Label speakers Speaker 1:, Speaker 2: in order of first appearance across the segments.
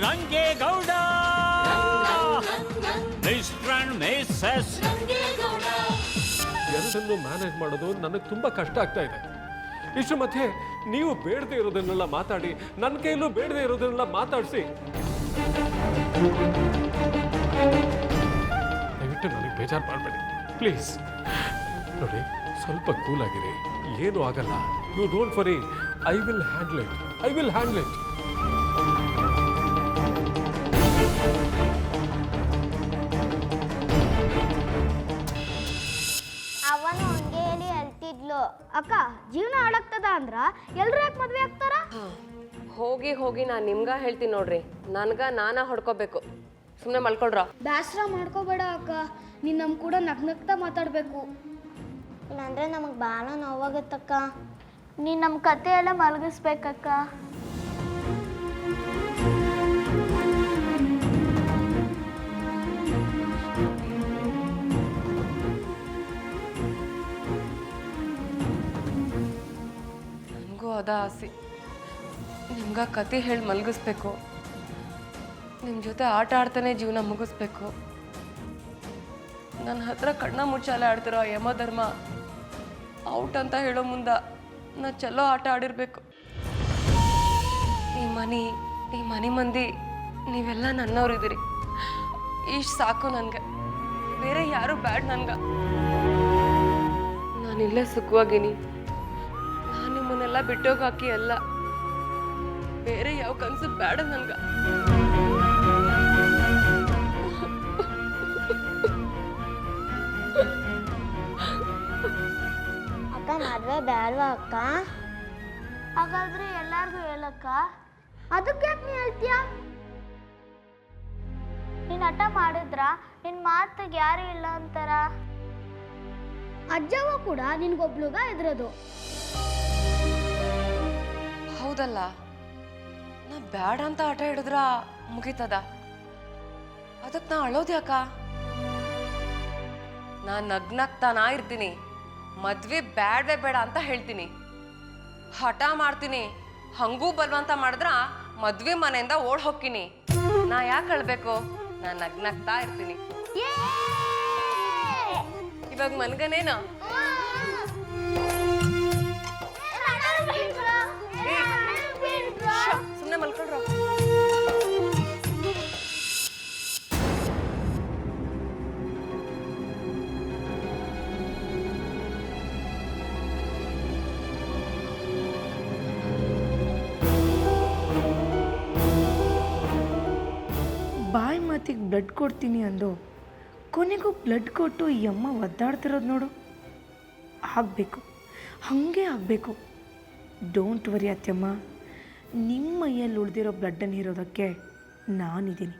Speaker 1: Rangegowda mister and Mrs
Speaker 2: ಎರಡನ್ನು manage ಮಾಡೋದು ನನಗೆ ತುಂಬಾ ಕಷ್ಟ ಆಗ್ತಾ ಇದೆ. ಇಷ್ಟು ಮಧ್ಯೆ ನೀವು ಬೇಡದೆ ಇರೋದನ್ನೆಲ್ಲ ಮಾತಾಡಿ ನನ್ನ ಕೈಯಲ್ಲೂ ಬೇಡದೆ ಇರೋದನ್ನೆಲ್ಲ ಮಾತಾಡಿಸಿ ದಯವಿಟ್ಟು ನನಗೆ ಬೇಜಾರು ಮಾಡಬೇಡಿ ಪ್ಲೀಸ್. ನೋಡಿ, ಸ್ವಲ್ಪ ಕೂಲ್ ಆಗಿರಿ, ಏನೂ ಆಗಲ್ಲ. You don't worry, I will handle it.
Speaker 3: ಅವನು ಹಂಗೆ ಹೇಳಿ ಹೇಳ್ತಿದ್ಲು, ಅಕ್ಕ ಜೀವನ ಹಾಳಾಗ್ತದ ಅಂದ್ರ ಎಲ್ರು ಯಾಕೆ ಮದ್ವೆ ಆಗ್ತಾರ?
Speaker 4: ಹೋಗಿ ಹೋಗಿ ನಾನು ನಿಮ್ಗ ಹೇಳ್ತೀನಿ ನೋಡ್ರಿ, ನಾನ ಹೊಡ್ಕೋಬೇಕು. ಸುಮ್ಮನೆ ಮಲ್ಕೊಳ್ರ.
Speaker 3: ಬೇಸರ ಮಾಡ್ಕೋಬೇಡ ಅಕ್ಕ, ನೀನ್ ನಮ್ ಕೂಡ ನಗ್ನಗ್ತಾ ಮಾತಾಡ್ಬೇಕು. ಇಲ್ಲಾಂದ್ರೆ ನಮಗ್ ಭಾಳ ನೋವಾಗತ್ತಕ್ಕ. ನೀನ್ ನಮ್ ಕತೆ ಎಲ್ಲ ಮಲಗಿಸ್ಬೇಕಕ್ಕ.
Speaker 4: ನನಗೂ ಅದ ಆಸೆ, ನಿಮ್ಗ ಕತೆ ಹೇಳಿ ಮಲಗಿಸ್ಬೇಕು, ನಿಮ್ಮ ಜೊತೆ ಆಟ ಆಡ್ತಾನೆ ಜೀವನ ಮುಗಿಸ್ಬೇಕು. ನನ್ನ ಹತ್ರ ಕಣ್ಣ ಮುಚ್ಚಾಲೆ ಆಡ್ತಿರೋ ಯಮಧರ್ಮ ಔಟ್ ಅಂತ ಹೇಳೋ ಮುಂದ ನಾ ಚಲೋ ಆಟ ಆಡಿರ್ಬೇಕು. ಈ ಮನೆ ಮಂದಿ ನೀವೆಲ್ಲ ನನ್ನವ್ರಿದ್ದೀರಿ, ಇಷ್ಟು ಸಾಕು ನನಗೆ. ಬೇರೆ ಯಾರು ಬ್ಯಾಡ್ ನನ್ಗೆ. ನಾನಿಲ್ಲೇ ಸುಖವಾಗಿನಿ. ನಾನು ನಿಮ್ಮನ್ನೆಲ್ಲ ಬಿಟ್ಟೋಗಾಕಿ ಅಲ್ಲ, ಬೇರೆ ಯಾವ ಕನಸು ಬೇಡ ನನ್ಗೆ.
Speaker 3: ಅಕ್ಕ ಮದ್ವೆ ಬೇಡವಾ ಅಕ್ಕ? ಹಾಗಾದ್ರೆ ಎಲ್ಲಾರ್ಗು ಹೇಳಕ್ಕ. ಅದಕ್ಕೆ ಯಾಕೆ ನೀ ಹೇಳ್ತೀಯ? ನೀನ್ ಹಠ ಮಾಡಿದ್ರ ನಿನ್ ಮಾತಿಗೆ ಯಾರು ಇಲ್ಲ ಅಂತಾರ. ಅಜ್ಜವ್ವ ಕೂಡ ನಿನ್ಗೊಬ್ಳುಗ ಎದ್ರದು.
Speaker 4: ಹೌದಲ್ಲ, ನಾ ಬ್ಯಾಡ ಅಂತ ಆಟ ಹಿಡಿದ್ರ ಮುಗಿತದ. ಅದಕ್ಕೆ ನಾ ಅಳೋದು ಯಾಕ? ನಾ ನಗ್ನಗ್ತಾನಾ ಇರ್ತೀನಿ, ಮದ್ವೆ ಬೇಡವೇ ಬೇಡ ಅಂತ ಹೇಳ್ತೀನಿ, ಹಠ ಮಾಡ್ತೀನಿ. ಹಂಗೂ ಬಲ್ವಂತ ಮಾಡಿದ್ರ ಮದ್ವೆ ಮನೆಯಿಂದ ಓಡ್ ಹೋಗ್ತೀನಿ. ನಾ ಯಾಕೆ ಅಳ್ಬೇಕು? ನಾ ನಗ್ನಗ್ತಾ ಇರ್ತೀನಿ. ಇವಾಗ ಮನ್ಗನೇನ? ಸುಮ್ಮನೆ ಮಲ್ಕೊಳ್ರ.
Speaker 5: ಬಾಯಿ ಮಾತಿಗೆ ಬ್ಲಡ್ ಕೊಡ್ತೀನಿ ಅಂದು ಕೊನೆಗೂ ಬ್ಲಡ್ ಕೊಟ್ಟು ಈ ಅಮ್ಮ ಒದ್ದಾಡ್ತಿರೋದು ನೋಡು. ಆಗಬೇಕು, ಹಾಗೆ ಆಗಬೇಕು. ಡೋಂಟ್ ವರಿ ಅತ್ಯಮ್ಮ, ನಿಮ್ಮ ಮೈಯಲ್ಲಿ ಉಳಿದಿರೋ ಬ್ಲಡ್ಡನ್ನು ಹೀರೋದಕ್ಕೆ ನಾನಿದ್ದೀನಿ.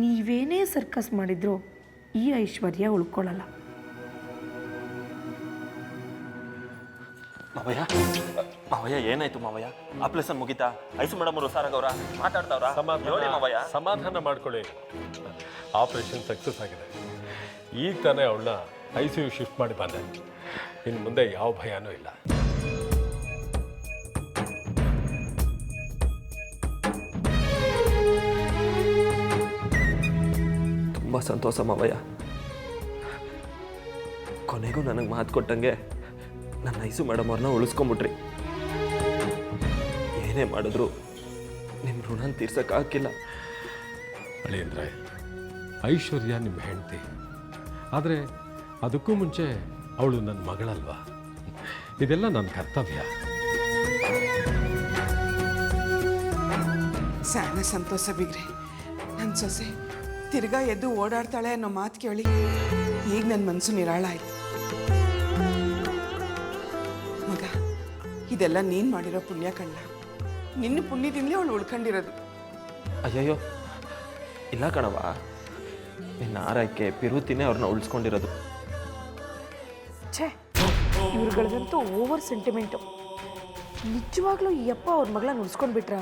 Speaker 5: ನೀವೇನೇ ಸರ್ಕಸ್ ಮಾಡಿದ್ರೂ ಈ ಐಶ್ವರ್ಯ ಉಳ್ಕೊಳ್ಳಲ್ಲ.
Speaker 6: ಮಾವಯ್ಯ ಏನಾಯ್ತು ಮಾವಯ್ಯ? ಆಪ್ರೇಷನ್ ಮುಗಿತಾ? ಐಸು ಮೇಡಮ್ ಅವರು ಸಾರಾಗವ್ರ ಮಾತಾಡ್ತಾವ್ರ?
Speaker 2: ಸಮಾಧಾನ ಮಾಡ್ಕೊಳ್ಳಿ. ಆಪರೇಷನ್ ಸಕ್ಸಸ್ ಆಗಿದೆ. ಈಗ ತಾನೇ ಅವಳನ್ನ ICU ಶಿಫ್ಟ್ ಮಾಡಿ ಬಂದೆ. ಇನ್ನು ಮುಂದೆ ಯಾವ ಭಯನೂ ಇಲ್ಲ.
Speaker 6: ತುಂಬ ಸಂತೋಷ ಮಾವಯ್ಯ. ಕೊನೆಗೂ ನನಗೆ ಮಾತು ಕೊಟ್ಟಂಗೆ ನನ್ನ ಐಸು ಮೇಡಮ್ ಅವ್ರನ್ನ ಉಳಿಸ್ಕೊಂಬಿಟ್ರಿ. ಏನೇ ಮಾಡಿದ್ರು ನಿಮ್ಮ ಋಣ ತೀರ್ಸೋಕ್ಕಾಗಿಲ್ಲ.
Speaker 2: ಅಳಿಯಂದ್ರೆ, ಐಶ್ವರ್ಯ ನಿಮ್ಮ ಹೆಂಡತಿ, ಆದರೆ ಅದಕ್ಕೂ ಮುಂಚೆ ಅವಳು ನನ್ನ ಮಗಳಲ್ವಾ. ಇದೆಲ್ಲ ನನ್ನ ಕರ್ತವ್ಯ.
Speaker 7: ಸಾನ ಸಂತೋಷ ಬಿಗ್ರೆ. ನನ್ನ ಸೊಸೆ ತಿರ್ಗಾ ಎದ್ದು ಓಡಾಡ್ತಾಳೆ ಅನ್ನೋ ಮಾತು ಕೇಳಿ ಈಗ ನನ್ನ ಮನಸ್ಸು ನಿರಾಳ ಆಯ್ತು. ಮಗ, ಇದೆಲ್ಲ ನೀನು ಮಾಡಿರೋ ಪುಣ್ಯ ಕಣ್ಣ. ನಿನ್ನ ಪುಣ್ಯದಿಂದಲೇ ಅವಳು ಉಳ್ಕೊಂಡಿರೋದು.
Speaker 6: ಅಯ್ಯಯ್ಯೋ ಇಲ್ಲ ಕಣವ, ನಿನ್ನ ಆರೈಕೆ ಪಿರುತಿನೇ ಅವ್ರನ್ನ ಉಳಿಸ್ಕೊಂಡಿರೋದು.
Speaker 5: ಛೇ, ಇವ್ರುಗಳದಂತೂ ಓವರ್ ಸೆಂಟಿಮೆಂಟು. ನಿಜವಾಗ್ಲೂ ಈ ಅಪ್ಪ ಅವ್ರ ಮಗಳನ್ನ ಉಳಿಸ್ಕೊಂಡ್ಬಿಟ್ರ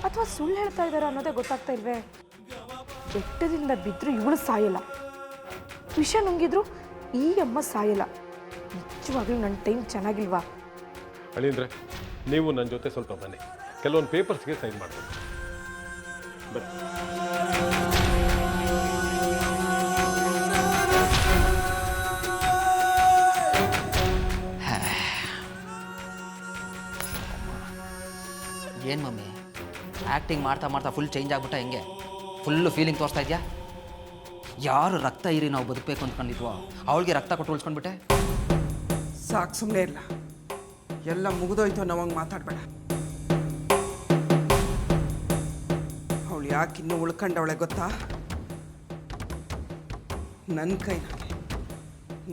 Speaker 5: ಅಥವಾ ಸುಳ್ಳು ಹೇಳ್ತಾ ಇದ್ದಾರ ಅನ್ನೋದೇ ಗೊತ್ತಾಗ್ತಾ ಇಲ್ವೇ. ಬೆಟ್ಟದಿಂದ ಬಿದ್ದರೂ ಇವಳು ಸಾಯಲ್ಲ, ವಿಷ ನುಂಗಿದ್ರು ಈ ಅಮ್ಮ ಸಾಯಲ್ಲ. ನಿಜವಾಗ್ಲೂ ನನ್ನ ಟೈಮ್ ಚೆನ್ನಾಗಿಲ್ವಾ?
Speaker 2: ಅಳಿಯಂದ್ರೆ, ನೀವು ನನ್ನ ಜೊತೆ ಸ್ವಲ್ಪ ಬನ್ನಿ, ಕೆಲವೊಂದು ಪೇಪರ್ಸ್ಗೆ ಸೈನ್ ಮಾಡಬೇಕು.
Speaker 6: ಬರ್ರಿ.
Speaker 8: ಏನು ಮಮ್ಮಿ ಆ್ಯಕ್ಟಿಂಗ್ ಮಾಡ್ತಾ ಮಾಡ್ತಾ ಫುಲ್ ಚೇಂಜ್ ಆಗ್ಬಿಟ್ಟ ಹೆಂಗೆ ಫುಲ್ಲು ಫೀಲಿಂಗ್ ತೋರಿಸ್ತಾ ಇದೆಯಾ? ಯಾರು ರಕ್ತ ಇರಿ ನಾವು ಬದುಕಬೇಕು ಅಂದ್ಕೊಂಡಿದ್ವೋ ಅವಳಿಗೆ ರಕ್ತ ಕೊಟ್ಟು ಉಳಿಸ್ಕೊಂಡ್ಬಿಟ್ಟೆ.
Speaker 7: ಸಾಕು, ಸುಮ್ಮನೆ ಇಲ್ಲ. ಎಲ್ಲ ಮುಗಿದೋಯ್ತು ಅನ್ನೋವಂಗೆ ಮಾತಾಡಬೇಡ. ಅವಳು ಯಾಕೆ ಇನ್ನೂ ಉಳ್ಕೊಂಡವಳೆ ಗೊತ್ತಾ?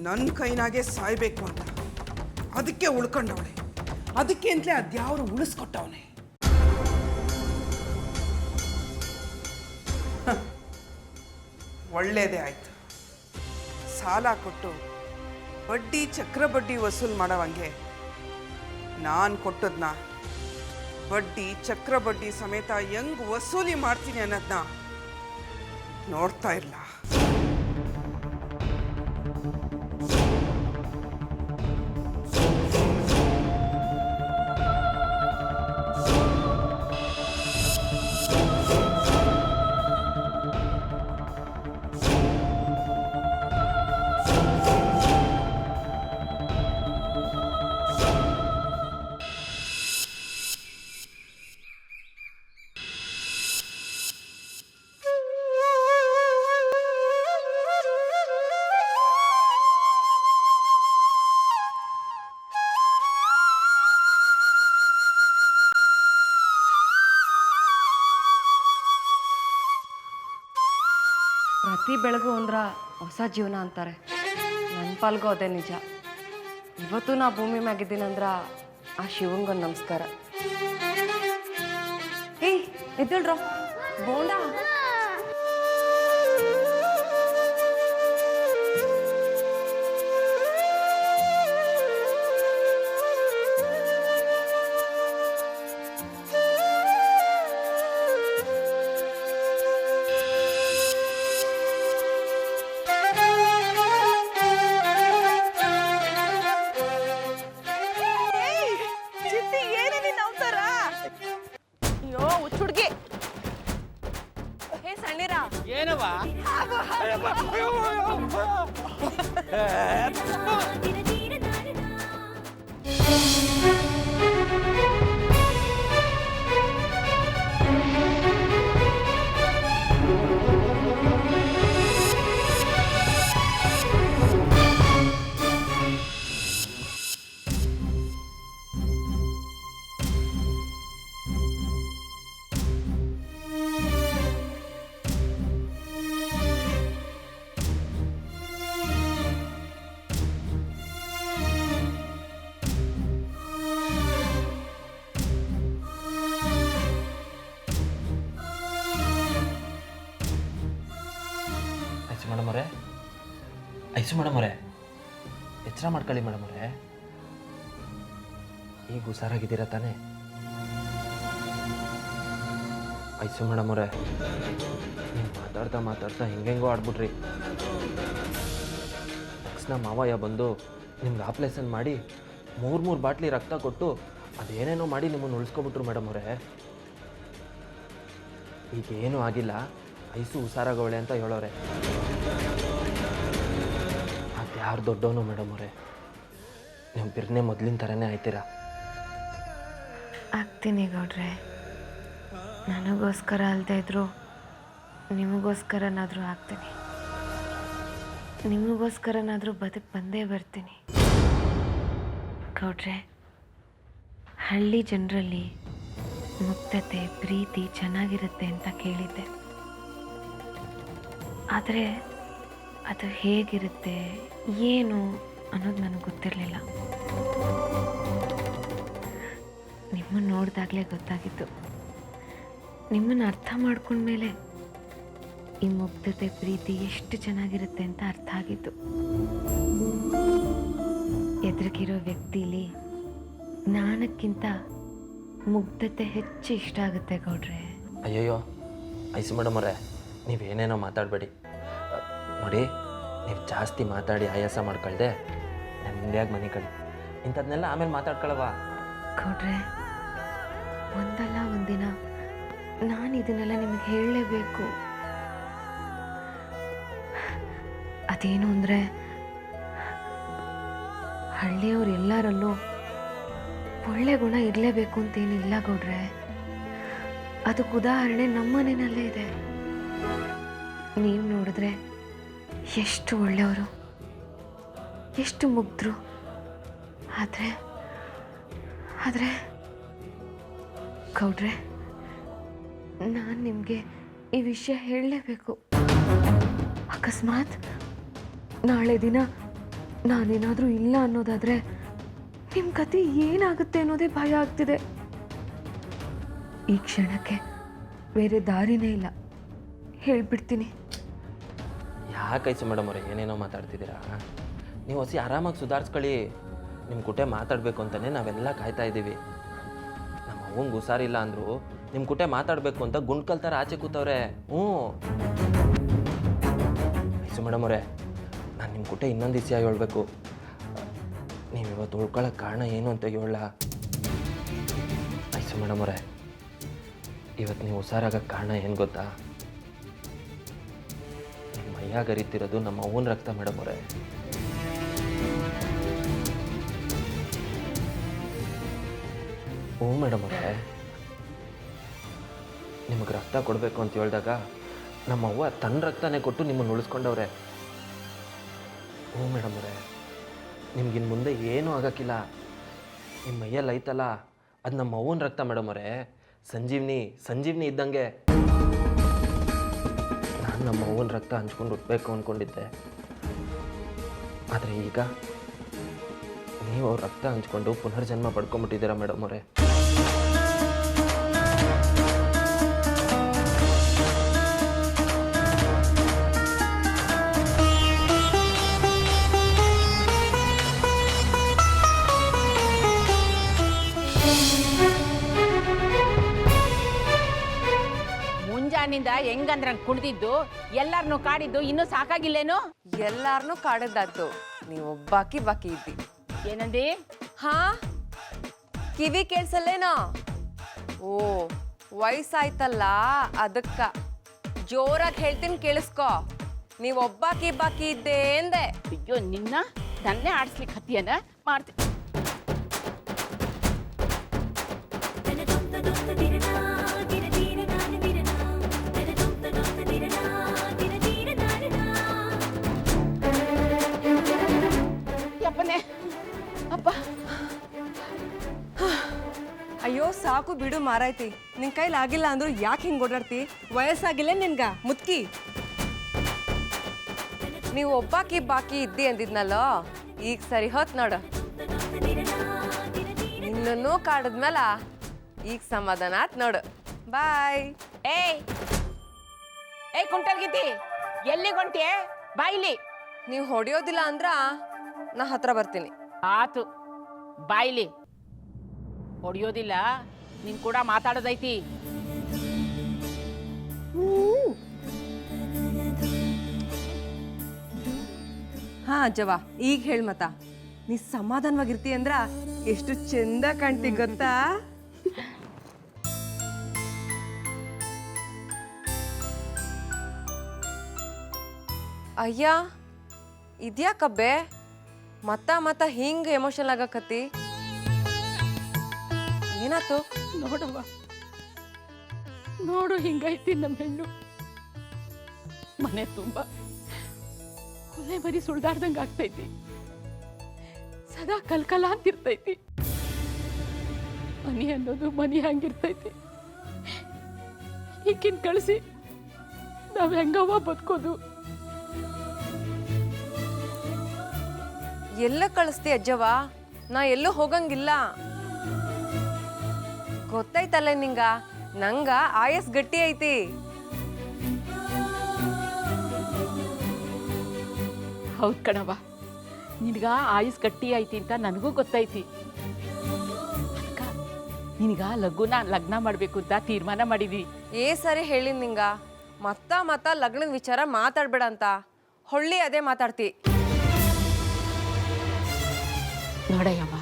Speaker 7: ನನ್ನ ಕೈನಾಗೆ ಸಾಯ್ಬೇಕು ಅಂತ, ಅದಕ್ಕೆ ಉಳ್ಕೊಂಡವಳೆ. ಅದಕ್ಕೆ ಅಂತಲೇ ಅದ್ಯಾವರು ಉಳಿಸ್ಕೊಟ್ಟವನೆ. ಒಳ್ಳೇದೇ ಆಯ್ತು. ಸಾಲ ಕೊಟ್ಟು ಬಡ್ಡಿ ಚಕ್ರ ಬಡ್ಡಿ ವಸೂಲು ಮಾಡೋವಂಗೆ ನಾನು ಕೊಟ್ಟದ್ನ ಬಡ್ಡಿ ಚಕ್ರ ಬಡ್ಡಿ ಸಮೇತ ಹೆಂಗ್ ವಸೂಲಿ ಮಾಡ್ತೀನಿ ಅನ್ನೋದನ್ನ ನೋಡ್ತಾ ಇಲ್ಲ.
Speaker 4: ಪ್ರತಿ ಬೆಳಗು ಅಂದ್ರ ಹೊಸ ಜೀವನ ಅಂತಾರೆ. ನನ್ನ ಪಾಲ್ಗೂ ಅದೇ ನಿಜ. ಇವತ್ತು ನಾ ಭೂಮಿ ಮ್ಯಾಗಿದ್ದೀನಂದ್ರ ಆ ಶಿವಂಗೊಂದು ನಮಸ್ಕಾರ. ಏಯ್ ಎದ್ದೇಳ್ರ ಬೋಂಡ.
Speaker 8: ಐಸು ಮೇಡಮ್ ಅವರೇ, ಎಚ್ಚರ ಮಾಡ್ಕೊಳ್ಳಿ ಮೇಡಮ್ ಅವರೇ. ಈಗ ಹುಷಾರಾಗಿದ್ದೀರಾ ತಾನೇ? ಐಸು ಮೇಡಮ್ ಅವರೇ, ನೀವು ಮಾತಾಡ್ತಾ ಹೆಂಗೆಂಗೋ ಆಡ್ಬಿಟ್ರಿ. ತಕ್ಷಣ ಮಾವಯ್ಯ ಬಂದು ನಿಮ್ಗೆ ಆಪ್ರೇಷನ್ ಮಾಡಿ 3 ಬಾಟ್ಲಿ ರಕ್ತ ಕೊಟ್ಟು ಅದೇನೇನೋ ಮಾಡಿ ನಿಮ್ಮನ್ನು ಉಳಿಸ್ಕೊಬಿಟ್ರು ಮೇಡಮ್ ಅವರೇ. ಈಗೇನೂ ಆಗಿಲ್ಲ, ಐಸು ಹುಷಾರಾಗವಳೆ ಅಂತ ಹೇಳೋರೆ. ಯಾರು ದೊಡ್ಡವನು ಮೇಡಮ್ ಅವರೇ, ನೀವು ಬಿರ್ನೆ ಮೊದಲಿನ ಥರನೇ ಆಯ್ತೀರಾ.
Speaker 9: ಆಗ್ತೀನಿ ಗೌಡ್ರೆ. ನನಗೋಸ್ಕರ ಅಲ್ಲದೆ ಇದ್ರು ನಿಮಗೋಸ್ಕರನಾದರೂ ಆಗ್ತೀನಿ. ನಿಮಗೋಸ್ಕರನಾದರೂ ಬಂದೇ ಬರ್ತೀನಿ ಗೌಡ್ರೆ. ಹಳ್ಳಿ ಜನರಲ್ಲಿ ಮುಕ್ತತೆ ಪ್ರೀತಿ ಚೆನ್ನಾಗಿರುತ್ತೆ ಅಂತ ಕೇಳಿದ್ದೆ. ಆದರೆ ಅದು ಹೇಗಿರುತ್ತೆ ಏನು ಅನ್ನೋದು ನನಗೆ ಗೊತ್ತಿರಲಿಲ್ಲ. ನಿಮ್ಮನ್ನು ನೋಡಿದಾಗಲೇ ಗೊತ್ತಾಗಿತ್ತು. ನಿಮ್ಮನ್ನು ಅರ್ಥ ಮಾಡ್ಕೊಂಡ್ಮೇಲೆ ಈ ಮುಗ್ಧತೆ ಪ್ರೀತಿ ಎಷ್ಟು ಚೆನ್ನಾಗಿರುತ್ತೆ ಅಂತ ಅರ್ಥ ಆಗಿತ್ತು. ಎದುರಿಗಿರೋ ವ್ಯಕ್ತಿಲಿ ಜ್ಞಾನಕ್ಕಿಂತ ಮುಗ್ಧತೆ ಹೆಚ್ಚು ಇಷ್ಟ ಆಗುತ್ತೆ ಗೌಡ್ರೆ.
Speaker 8: ಅಯ್ಯಯ್ಯೋ ಐಸು ಮೇಡಮ್ ಅವರೇ, ನೀವೇನೇನೋ ಮಾತಾಡಬೇಡಿ ನೋಡಿ. ನೀವು ಜಾಸ್ತಿ ಮಾತಾಡಿ ಆಯಾಸ ಮಾಡ್ಕೊಳ್ದೆ ನೆಮ್ಮದಿಯಾಗಿ ಮನೆ ಕಳಿ. ಇಂಥದ್ನೆಲ್ಲ ಆಮೇಲೆ ಮಾತಾಡ್ಕೊಳವ
Speaker 9: ಗೌಡ್ರೆ. ಒಂದಲ್ಲ ಒಂದಿನ ನಾನು ಇದನ್ನೆಲ್ಲ ನಿಮಗೆ ಹೇಳಲೇಬೇಕು. ಅದೇನು ಅಂದರೆ, ಹಳ್ಳಿಯವ್ರು ಎಲ್ಲರಲ್ಲೂ ಒಳ್ಳೆ ಗುಣ ಇರಲೇಬೇಕು ಅಂತೇನಿಲ್ಲ ಗೌಡ್ರೆ. ಅದಕ್ಕೆ ಉದಾಹರಣೆ ನಮ್ಮನೆಯಲ್ಲೇ ಇದೆ. ನೀವು ನೋಡಿದ್ರೆ ಎಷ್ಟು ಒಳ್ಳೆಯವರು, ಎಷ್ಟು ಮುಗ್ಧರು. ಆದರೆ ಗೌಡ್ರೆ, ನಾನು ನಿಮಗೆ ಈ ವಿಷಯ ಹೇಳಲೇಬೇಕು. ಅಕಸ್ಮಾತ್ ನಾಳೆ ದಿನ ನಾನೇನಾದರೂ ಇಲ್ಲ ಅನ್ನೋದಾದರೆ ನಿಮ್ಮ ಕತೆ ಏನಾಗುತ್ತೆ ಅನ್ನೋದೇ ಭಯ ಆಗ್ತಿದೆ. ಈ ಕ್ಷಣಕ್ಕೆ ಬೇರೆ ದಾರಿನೇ ಇಲ್ಲ, ಹೇಳ್ಬಿಡ್ತೀನಿ.
Speaker 6: ಯಾಕೈಸು ಮೇಡಮ್ ಅವರೇ ಏನೇನೋ ಮಾತಾಡ್ತಿದ್ದೀರಾ? ನೀವು ಹೊಸಿ ಆರಾಮಾಗಿ ಸುಧಾರಿಸ್ಕೊಳ್ಳಿ. ನಿಮ್ಮ ಕುಟೆ ಮಾತಾಡಬೇಕು ಅಂತಲೇ ನಾವೆಲ್ಲ ಕಾಯ್ತಾ ಇದ್ದೀವಿ. ನಮ್ಮ ಅವ್ವಂಗೆ ಹುಷಾರಿಲ್ಲ ಅಂದರು ನಿಮ್ಮ ಕುಟೆ ಮಾತಾಡಬೇಕು ಅಂತ ಗುಂಡ್ಕಲ್ ಥರ ಆಚೆ ಕೂತವ್ರೆ. ಐಸು ಮೇಡಮ್ ಅವರೇ, ನಾನು ನಿಮ್ಮ ಕುಟೆ ಇನ್ನೊಂದು ವಿಷಯ ಹೇಳ್ಬೇಕು. ನೀವು ಇವತ್ತು ಉಳ್ಕೊಳ್ಳೋಕೆ ಕಾರಣ ಏನು ಅಂತ ಹೇಳ. ಐಸು ಮೇಡಮ್ ಅವರೇ, ಇವತ್ತು ನೀವು ಹುಷಾರಾಗಕ್ಕೆ ಕಾರಣ ಏನು ಗೊತ್ತಾ? ನಿಮ್ಮ ಮೈಯಾಗ ಹರಿತಿರೋದು ನಮ್ಮ ಅವ್ವನ ರಕ್ತ ಮೇಡಮ್ ಅವರೇ. ಹ್ಞೂ ಮೇಡಮ್ ಅವರೇ, ನಿಮಗೆ ರಕ್ತ ಕೊಡಬೇಕು ಅಂತ ಹೇಳಿದಾಗ ನಮ್ಮ ಅವ್ವ ತನ್ನ ರಕ್ತನೇ ಕೊಟ್ಟು ನಿಮ್ಮನ್ನು ಉಳಿಸ್ಕೊಂಡವ್ರೆ. ಹ್ಞೂ ಮೇಡಮ್ ಅವರೇ, ನಿಮ್ಗಿನ್ ಮುಂದೆ ಏನೂ ಆಗೋಕ್ಕಿಲ್ಲ. ನಿಮ್ಮ ಮೈಯಲ್ಲಿ ಐತಲ್ಲ, ಅದು ನಮ್ಮ ಅವ್ವನ ರಕ್ತ ಮೇಡಮ್ ಅವರೇ. ಸಂಜೀವ್ನಿ ಇದ್ದಂಗೆ. ನಾನು ನಮ್ಮ ಅವ್ವನ ರಕ್ತ ಹಂಚ್ಕೊಂಡು ಹುಟ್ಟಬೇಕು ಅಂದ್ಕೊಂಡಿದ್ದೆ. ಆದರೆ ಈಗ ನೀವು ಅವ್ರ ರಕ್ತ ಹಂಚ್ಕೊಂಡು ಪುನರ್ಜನ್ಮ ಪಡ್ಕೊಂಬಿಟ್ಟಿದ್ದೀರಾ ಮೇಡಮ್ ಅವರೇ.
Speaker 10: ಮುಂಜಾನಿಂದ ಹೆಂಗಂದ್ರ ಕುಡ್ದಿದ್ದು ಎಲ್ಲಾರನ್ನು ಕಾಡಿದ್ದು ಇನ್ನೂ ಸಾಕಾಗಿಲ್ಲೇನು?
Speaker 4: ಎಲ್ಲಾರನ್ನೂ ಕಾಡದ್ದಾತು, ನೀವು ಬಾಕಿ ಇದ್ದಿ.
Speaker 10: ಏನಂದಿ?
Speaker 4: ಹಾ, ಕಿವಿ ಕೇಳ್ಸಲ್ಲೇನೋ? ಓ, ವಯಸ್ಸಾಯ್ತಲ್ಲ ಅದಕ್ಕ. ಜೋರಾಗಿ ಹೇಳ್ತೀನಿ ಕೇಳಿಸ್ಕೊ. ನೀವು ಬಾಕಿ ಇದ್ದೆ ಎಂದೆ.
Speaker 10: ಅಯ್ಯೋ, ನಿನ್ನ ನನ್ನೇ ಆಡ್ಸ್ಲಿಕ್ಕೆ ಹತ್ತಿಯನ ಮಾಡ್ತೀನಿ. ಅಪ್ಪ,
Speaker 4: ಅಯ್ಯೋ ಸಾಕು ಬಿಡು ಮಾರಾಯ್ತಿ. ನಿನ್ ಕೈಲಿ ಆಗಿಲ್ಲ ಅಂದ್ರು ಯಾಕೆ ಹಿಂಗ್ ಓಡಾಡ್ತಿ? ವಯಸ್ಸಾಗಿಲ್ಲ ನಿನ್ಗ ಮುತ್ಕಿ. ನೀವು ಬಾಕಿ ಇದ್ದಿ ಅಂದಿದ್ನಲ್ಲ, ಈಗ ಸರಿ ಹೊತ್ ನೋಡ. ನಿನ್ನೂ ಕಾಡದ್ಮೇಲ ಈಗ ಸಮಾಧಾನ ಆತ್ ನೋಡು. ಬಾಯ್.
Speaker 10: ಏಯ್ ಕುಂಟಲ್ಗಿತಿ, ಎಲ್ಲಿ ಹೊಂಟೆ? ಬಾಯ್ಲಿ.
Speaker 4: ನೀವು ಹೊಡೆಯೋದಿಲ್ಲ ಅಂದ್ರ ನಾ ಹತ್ರ ಬರ್ತೀನಿ.
Speaker 10: ಆತು, ಬಾಯ್ಲಿ. ಹೊಡಿಯೋದಿಲ್ಲ, ನಿನ್ ಕೂಡ ಮಾತಾಡೋದೈತಿ.
Speaker 4: ಹಾ ಅಜ್ಜವ, ಈಗ ಹೇಳ್ ಮತ. ನೀ ಸಮಾಧಾನವಾಗಿರ್ತಿ ಅಂದ್ರ ಎಷ್ಟು ಚಂದ ಕಾಣ್ತಿ ಗೊತ್ತಾ? ಅಯ್ಯ, ಇದ್ಯಾಕಬ್ಬೆ ಮತ್ತ ಹಿಂಗ ಎಮೋಷನಲ್ ಆಗಕತ್ತಿ? ಏನಾತು?
Speaker 10: ನೋಡವ್ವ, ನೋಡು ಹಿಂಗೈತಿ ನಮ್ಮ ಹೆಣ್ಣು. ಮನೆ ತುಂಬ ಕೊಲೆ ಬರೀ ಸುಳ್ದಾಡ್ದಂಗೆ ಆಗ್ತೈತಿ. ಸದಾ ಕಲ್ಕಲ ಅಂತಿರ್ತೈತಿ. ಮನಿ ಅನ್ನೋದು ಮನಿ ಹಂಗಿರ್ತೈತಿ. ಈಗಿನ ಕಳಿಸಿ ನಾವ್ ಹೆಂಗವ್ವ ಬದುಕೋದು?
Speaker 4: ಎಲ್ಲ ಕಳಿಸ್ತಿ ಅಜ್ಜವ? ನಾ ಎಲ್ಲೂ ಹೋಗಂಗಿಲ್ಲ. ಗೊತ್ತೈತಲ್ಲ ನಿಂಗ, ನಂಗ ಆಯಸ್ ಗಟ್ಟಿ ಐತಿ.
Speaker 10: ಹೌದ್ ಕಣವ್ವ, ನಿನಗ ಆಯುಸ್ ಗಟ್ಟಿ ಐತಿ ಅಂತ ನನಗೂ ಗೊತ್ತೈತಿ. ನಿನಗ ಲಗ್ನ ಮಾಡ್ಬೇಕು ಅಂತ ತೀರ್ಮಾನ ಮಾಡಿದ್ವಿ.
Speaker 4: ಸರಿ ಹೇಳಿ ನಿಂಗ, ಮತ್ತ ಲಗ್ನದ ವಿಚಾರ ಮಾತಾಡ್ಬೇಡ ಅಂತ. ಹೊಳ್ಳಿ ಅದೇ ಮಾತಾಡ್ತಿ.
Speaker 10: ನೋಡಯ್ಯವ್ವ,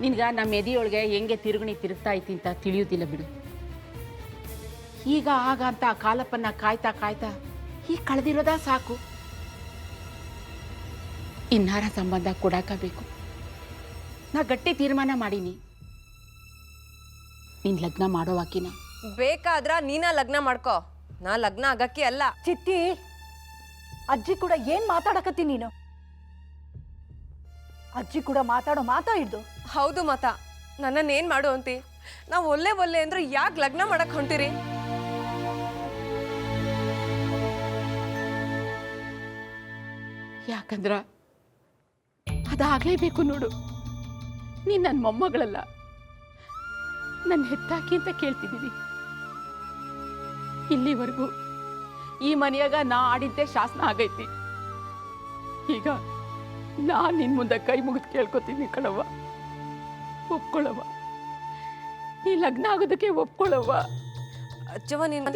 Speaker 10: ನಿನ್ಗ ನಮ್ಮ ಎದಿಯೊಳಗೆ ಹೆಂಗೆ ತಿರುಗ್ತಾ ಐತಿ ಅಂತ ತಿಳಿಯೋದಿಲ್ಲ ಬಿಡು. ಈಗ ಆಗ ಅಂತ ಆ ಕಾಲಪ್ಪನ್ನ ಕಾಯ್ತಾ ಕಾಯ್ತಾ ಈಗ ಕಳೆದಿರೋದ ಸಾಕು. ಇನ್ನಾರ ಸಂಬಂಧ ಕೊಡಾಕಬೇಕು. ನಾ ಗಟ್ಟಿ ತೀರ್ಮಾನ ಮಾಡೀನಿ. ನೀನು ಲಗ್ನ ಮಾಡೋವಾಕಿನ.
Speaker 4: ಬೇಕಾದ್ರ ನೀನ ಲಗ್ನ ಮಾಡ್ಕೋ, ನಾ ಲಗ್ನ ಆಗಕ್ಕೆ ಅಲ್ಲ.
Speaker 11: ಚಿತ್ತಿ, ಅಜ್ಜಿ ಕೂಡ ಏನ್ ಮಾತಾಡಕತ್ತಿ ನೀನು? ಅಜ್ಜಿ ಕೂಡ ಮಾತಾಡೋ ಮಾತಾ ಹಿಡ್ದು.
Speaker 4: ಹೌದು ಮತ, ನನ್ನನ್ನೇನ್ ಮಾಡು ಅಂತಿ? ನಾವು ಒಲ್ಲೆ ಒಲ್ಲೆ ಅಂದ್ರೆ ಯಾಕೆ ಲಗ್ನ ಮಾಡಕ್ ಹೊಂಟಿರಿ?
Speaker 10: ಯಾಕಂದ್ರ ಅದಾಗಲೇಬೇಕು ನೋಡು. ನೀನು ನನ್ನ ಮೊಮ್ಮಗಳಲ್ಲ, ನನ್ನ ಹೆತ್ತಾಕಿ ಅಂತ ಕೇಳ್ತಿದ್ದೀನಿ. ಇಲ್ಲಿವರೆಗೂ ಈ ಮನೆಯಾಗ ನಾ ಆಡಿದ್ದೆ ಶಾಸನ ಆಗೈತಿ. ಈಗ ನಾನು ನಿನ್ನ ಮುಂದೆ ಕೈ ಮುಗಿದು ಕೇಳ್ಕೊತೀನಿ ಕಣವ್ವ, ಒಪ್ಕೊಳ್ಳವ್ವ. ಈ ಲಗ್ನ ಆಗೋದಕ್ಕೆ ಒಪ್ಕೊಳ್ಳವ್ವ.
Speaker 4: ಅಜ್ಜವ ನೀನು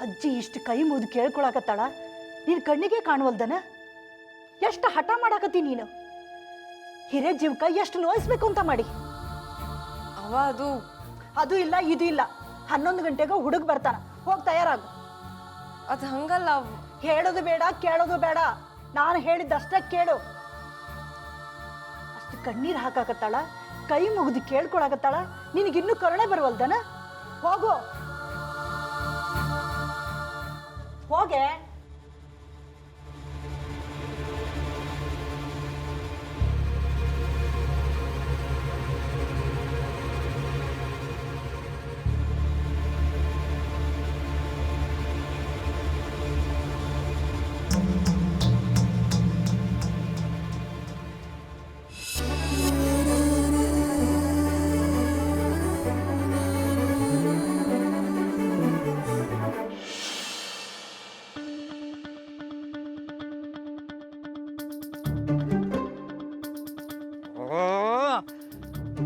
Speaker 11: ಅಜ್ಜಿ ಇಷ್ಟು ಕೈ ಮುಗಿದು ಕೇಳ್ಕೊಳಕತ್ತಾಳ, ನೀನ್ ಕಣ್ಣಿಗೆ ಕಾಣವಲ್ದನ? ಎಷ್ಟು ಹಠ ಮಾಡಾಕತ್ತಿ ನೀನು? ಹಿರೇ ಜೀವಕ ಎಷ್ಟು ನೋಯಿಸ್ಬೇಕು ಅಂತ ಮಾಡಿ.
Speaker 4: ಅವ
Speaker 11: ಅದು ಇಲ್ಲ ಇದು ಇಲ್ಲ. 11 ಗಂಟೆಗೆ ಹುಡುಗ ಬರ್ತಾನ, ಹೋಗಿ ತಯಾರಾಗು.
Speaker 4: ಅದು ಹಂಗಲ್ಲ.
Speaker 11: ಹೇಳೋದು ಬೇಡ, ಕೇಳೋದು ಬೇಡ. ನಾನು ಹೇಳಿದ್ದಷ್ಟೇ ಕೇಳು. ಅಷ್ಟು ಕಣ್ಣೀರು ಹಾಕಾಕತ್ತಾಳ, ಕೈ ಮುಗಿದು ಕೇಳ್ಕೊಳಕತ್ತಾಳ, ನಿನಗಿನ್ನೂ ಕರುಣೆ ಬರವಲ್ದನ? ಹೋಗು, ಹೋಗೆ.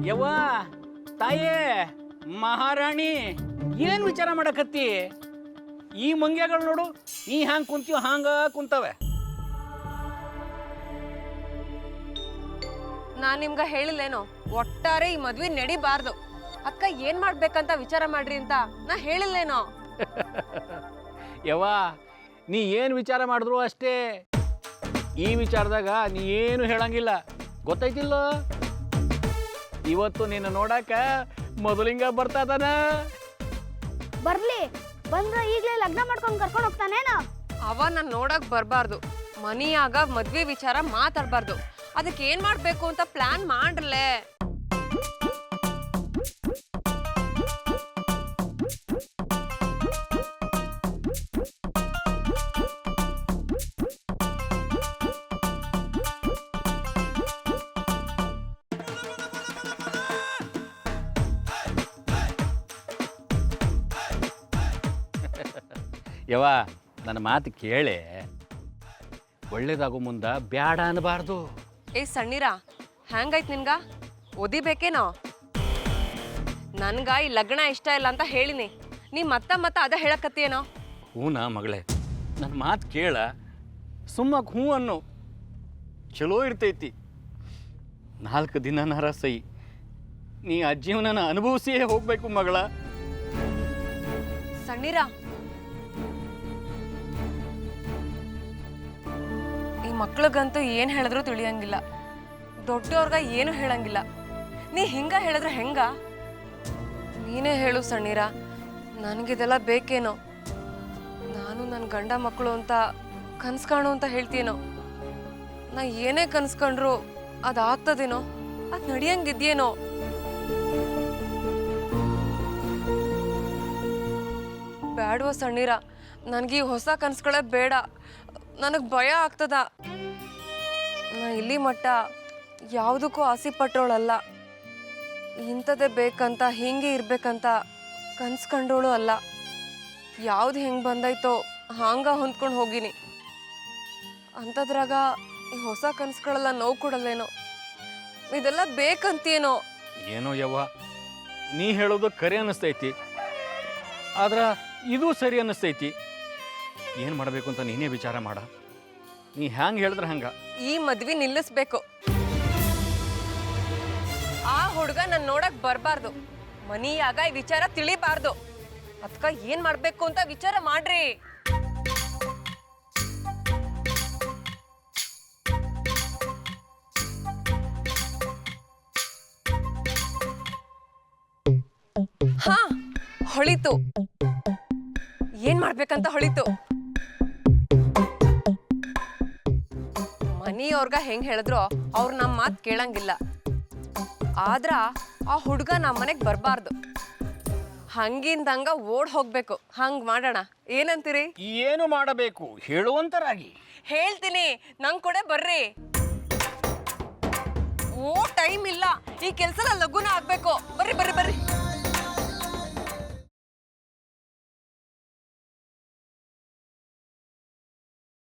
Speaker 1: ಯವ್ವ ತಾಯೇ ಮಹಾರಾಣಿ, ಏನು ವಿಚಾರ ಮಾಡಕತ್ತಿ? ಈ ಮಂಗ್ಯಗಳು ನೋಡು, ನೀ ಹ್ಯಾಂಗೆ ಕುಂತೀವ ಹಾಂಗ ಕುಂತವೆ.
Speaker 4: ನಾನ್ ನಿಮ್ಗ ಹೇಳಿಲ್ಲೇನೋ ಒಟ್ಟಾರೆ ಈ ಮದ್ವೆ ನಡಿಬಾರ್ದು. ಅಕ್ಕ ಏನ್ ಮಾಡ್ಬೇಕಂತ ವಿಚಾರ ಮಾಡ್ರಿ ಅಂತ ನಾ ಹೇಳಿಲ್ಲೇನೋ?
Speaker 1: ಯವ್ವ ನೀ ಏನು ವಿಚಾರ ಮಾಡಿದ್ರು ಅಷ್ಟೇ. ಈ ವಿಚಾರದಾಗ ನೀ ಏನು ಹೇಳಂಗಿಲ್ಲ, ಗೊತ್ತೈತಿಲ್ಲ? ಇವತ್ತು ನಿನ್ನ ನೋಡಾಕ ಮೊದಲಿಂಗ ಬರ್ತಾ ಇದಾನ.
Speaker 3: ಬರ್ಲಿ, ಬಂದ್ರ ಈಗಲೇ ಲಗ್ನ ಮಾಡ್ಕೊಂಡು ಕರ್ಕೊಂಡು ಹೋಗ್ತಾನೇನ?
Speaker 4: ಅವ ನಾನು ನೋಡಕ್ ಬರ್ಬಾರ್ದು, ಮನಿಯಾಗ ಮದ್ವೆ ವಿಚಾರ ಮಾತಾಡ್ಬಾರ್ದು. ಅದಕ್ಕೆ ಏನ್ ಮಾಡ್ಬೇಕು ಅಂತ ಪ್ಲಾನ್ ಮಾಡ್ರಲೇ.
Speaker 1: ಯವ್ವ ನನ್ನ ಮಾತು ಕೇಳೆ, ಒಳ್ಳೇದಾಗೋ ಮುಂದೆ ಬ್ಯಾಡ ಅನ್ನಬಾರ್ದು.
Speaker 4: ಏ ಸಣ್ಣೀರ, ಹ್ಯಾಂಗೈತ್ ನಿನ್ಗ? ಓದಿಬೇಕೇನೋ? ನನ್ಗ ಈ ಲಗ್ನ ಇಷ್ಟ ಇಲ್ಲ ಅಂತ ಹೇಳಿನಿ, ನೀ ಮತ್ತ ಅದ ಹೇಳಕತ್ತೀಯೇನೋ?
Speaker 1: ಹೂನಾ ಮಗಳೇ, ನನ್ನ ಮಾತು ಕೇಳ, ಸುಮ್ಮ ಹ್ಞೂ ಅನ್ನು, ಚಲೋ ಇರ್ತೈತಿ. 4 ದಿನನಾರ ಸೈ, ನೀ ಆ ಜೀವನನ ಅನುಭವಿಸಿಯೇ ಹೋಗ್ಬೇಕು ಮಗಳ.
Speaker 4: ಸಣ್ಣೀರ, ಈ ಮಕ್ಳಿಗಂತೂ ಏನು ಹೇಳಿದ್ರು ತಿಳಿಯಂಗಿಲ್ಲ, ದೊಡ್ಡವ್ರಗ ಏನು ಹೇಳಂಗಿಲ್ಲ. ನೀ ಹಿಂಗ ಹೇಳಿದ್ರೆ ಹೆಂಗ? ನೀನೇ ಹೇಳು ಸಣ್ಣೀರ, ನನಗಿದೆಲ್ಲ ಬೇಕೇನೋ? ನಾನು ನನ್ನ ಗಂಡ ಮಕ್ಕಳು ಅಂತ ಕನ್ಸ್ಕಾಣು ಅಂತ ಹೇಳ್ತೀನೋ? ನಾ ಏನೇ ಕನ್ಸ್ಕೊಂಡ್ರು ಅದಾಗ್ತದೇನೋ? ಅದು ನಡಿಯಂಗಿದ್ಯೇನೋ? ಬೇಡವ ಸಣ್ಣೀರ, ನನಗೆ ಈ ಹೊಸ ಕನ್ಸುಗಳೇ ಬೇಡ. ನನಗೆ ಭಯ ಆಗ್ತದ. ನಾ ಇಲ್ಲಿ ಮಟ್ಟ ಯಾವುದಕ್ಕೂ ಆಸೆ ಪಟ್ಟೋಳಲ್ಲ, ಇಂಥದ್ದೇ ಬೇಕಂತ ಹಿಂಗೆ ಇರ್ಬೇಕಂತ ಕನ್ಸ್ಕೊಂಡೋಳು ಅಲ್ಲ. ಯಾವ್ದು ಹೆಂಗೆ ಬಂದೈತೋ ಹಾಂಗ ಹೊಂದ್ಕೊಂಡು ಹೋಗಿನಿ. ಅಂಥದ್ರಾಗ ಈ ಹೊಸ ಕನ್ಸುಗಳೆಲ್ಲ ನೋವು ಕೊಡಲ್ಲೇನೋ? ಇದೆಲ್ಲ ಬೇಕಂತೇನೋ?
Speaker 1: ಏನೋ ಯವ್ವ, ನೀ ಹೇಳೋದು ಕರೆ ಅನ್ನಿಸ್ತೈತಿ, ಆದ್ರೆ ಇದು ಸರಿ ಅನ್ನಿಸ್ತೈತಿ. ಏನು ಮಾಡಬೇಕು ಅಂತ ನೀನೇ ವಿಚಾರ ಮಾಡ. ನೀ ಹ್ಯಾಂಗೆ ಹೇಳಿದ್ರೆ ಹಂಗ.
Speaker 4: ಈ ಮದ್ವೆ ನಿಲ್ಲಿಸ್ಬೇಕು. ಆ ಹುಡುಗ ನನ್ನ ನೋಡಕ್ ಬರಬಾರ್ದು, ಮನಿಯಾಗ ಈ ವಿಚಾರ ತಿಳಿಬಾರ್ದು. ಅದಕ್ಕ ಏನ್ ಮಾಡ್ಬೇಕು ಅಂತ ವಿಚಾರ ಮಾಡ್ರಿ. ಹಾ ಹೊಳಿತು, ಏನ್ ಮಾಡ್ಬೇಕಂತ ಹೊಳಿತು. ಮನಿಯವ್ರಗ ಹೆಂಗ್ ಹೇಳಿದ್ರು ಅವ್ರು ನಮ್ಮ ಮಾತು ಕೇಳಂಗಿಲ್ಲ. ಆದ್ರ ಆ ಹುಡುಗ ನಮ್ಮ ಮನೆಗೆ ಬರಬಾರ್ದು. ಹಂಗಿಂದಂಗ ಓಡ್ ಹೋಗ್ಬೇಕು. ಹಂಗ್ ಮಾಡೋಣ, ಏನಂತೀರಿ?
Speaker 1: ಏನು ಮಾಡಬೇಕು ಹೇಳುವಂತರಾಗಿ.
Speaker 4: ಹೇಳ್ತೀನಿ, ನಂಗ್ ಕೂಡ ಬರ್ರಿ. ಓ ಟೈಮ್ ಇಲ್ಲ, ಈ ಕೆಲ್ಸ ಲಘುನ ಆಗ್ಬೇಕು. ಬರ್ರಿ ಬರ್ರಿ ಬರ್ರಿ.